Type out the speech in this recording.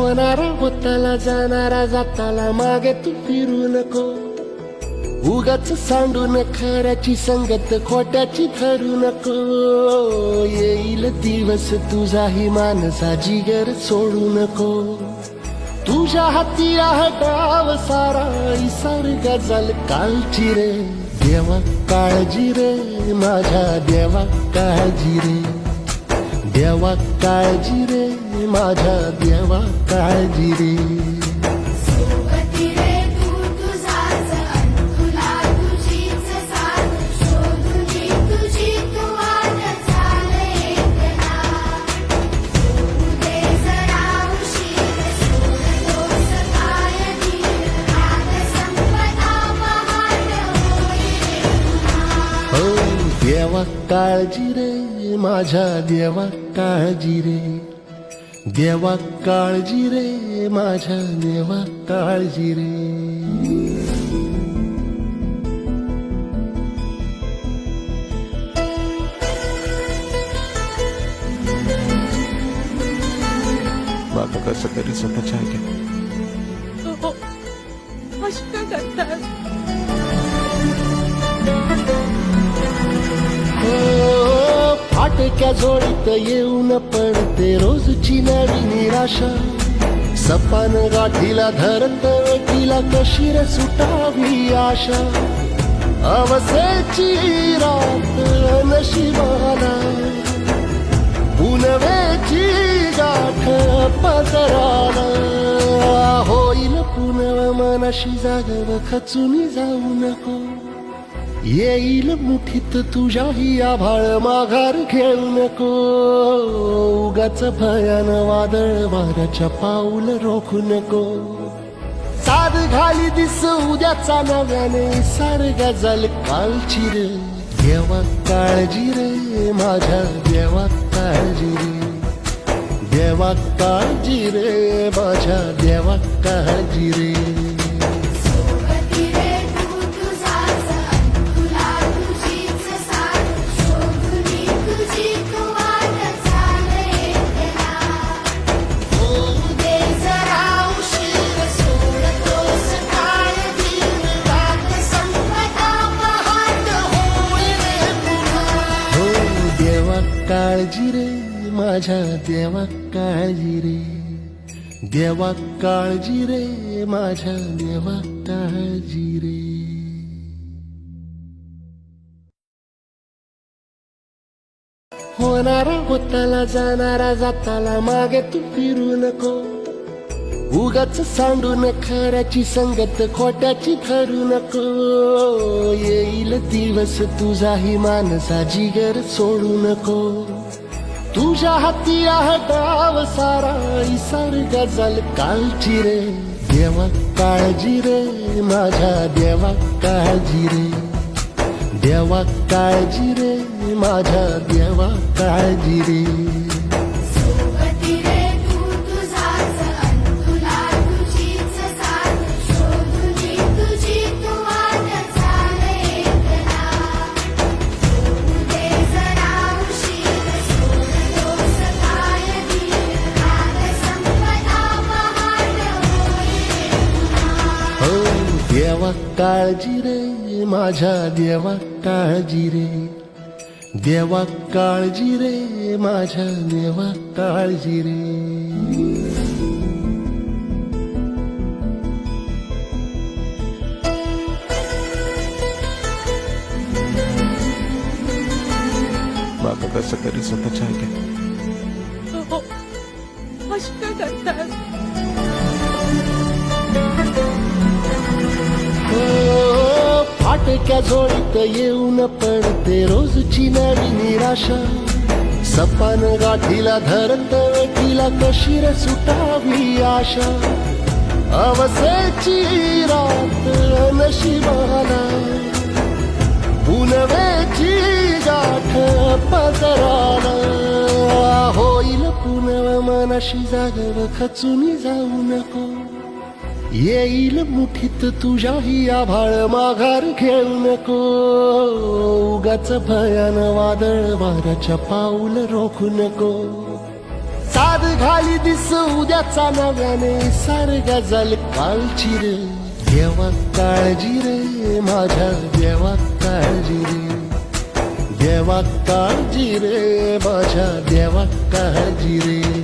होणारा होताला जाणारा जाताला मागे तू फिरू नको. उगाच सांडून खऱ्याची संगत खोट्याची धरू नको. येईल दिवस तुझाही मानसा जिगर सोडू नको. तुझ्या हाती आहे डाव सारा इसार गजल कालची रे. देवा काळजी रे माझ्या देवा काळजी रे. देवा काळजी रे माझ्या देवा काळजी रे. सोबती रे तू तुझाच अन तुला तुझीच साथ शोधुनी तुझी तू वाट चाल एकला. होऊ दे जरा उशीर सोडतोस काय धीर राग संपदा पहाट होईल पुन्हा. हो देवा काळजी रे माझ्या देवा काळजी रे. देवा काळजी रे माझ्या देवा काळजी रे. बाबा कसं तरी स्वतःच्या ऐका हो अशी का करतात? हो, फाटक्या जोडीत येऊन पडते रोजची नवी निराशा. सपान गाठीला धरत वेठीला कशी रे सुटावी आशा. अवसेची रात नशिबाला पुनवेची गाठ पदराला. होईल पुनव मनाशी जागव खचून जाऊ नको. येईल मुठीत तुझ्याही आभाळ माघार घेऊ नको. उगाच भयान वादळ वाऱ्याच्या पाऊल रोखू नको. साध घाली दिस उद्याचा नव्याने सार गजल कालची रे. देवा काळजी रे माझ्या देवा काळजी रे. देवा काळजी रे माझ्या देवा काळजी रे. सोबती रे तू तुझाच अन तुला तुझीच साथ शोधुनी तुझी तू वाट चाल एकला. होऊ दे जरा उशीर सोडतोस काय धीर राग संपदा पहाट होईल पुन्हा. हो देवा काळजी रे माझ्या देवा काळजी रे. देवा काळजी रे माझ्या देवा काळजी रे. होणारा होताला जाणारा जाताला मागे तू फिरू नको. उगाच सांडून खऱ्याची संगत खोट्याची धरू नको. येईल दिवस तुझाही मानसा जिगर सोडू नको. तुझ्या हाती आहे डाव सारा इसार गजल कालची रे. देवा काळजी रे माझ्या देवा काळजी रे. देवा काळजी रे माझ्या देवा काळजी रे. सोबती रे तू तुझाच अन तुला तुझीच साथ शोधुनी तुझी तू वाट चाल एकला. होऊ दे जरा उशीर सोडतोस काय धीर राग संपदा पहाट होईल पुन्हा. हो देवा काळजी रे माझ्या देवा काळजी रे. देवा काळजी रे माझ्या देवा काळजी रे. बाबा कसं तरी स्वतःच्या ऐका हो अशी का करतात? हो, फाटक्या जोडीत येऊन पडते रोजची नवी निराशा. सपान गाठीला धरत वेठीला कशी रे सुटावी आशा. अवसेची रात नशिबाला पुनवेची गाठ पदराला. होईल पुनव मनाशी जागव खचून जाऊ नको. येईल मुठीत तुझ्याही आभाळ माघार घेऊ नको. उगाच भयान वादळ वाऱ्याच्या पाऊल रोखू नको. साध आली दिस उद्याचा नव्याने सारगा गजल कालची रे देवा काळजी रे माझ्या देवा काळजी रे देवा काळजी रे माझ्या देवा काळजी रे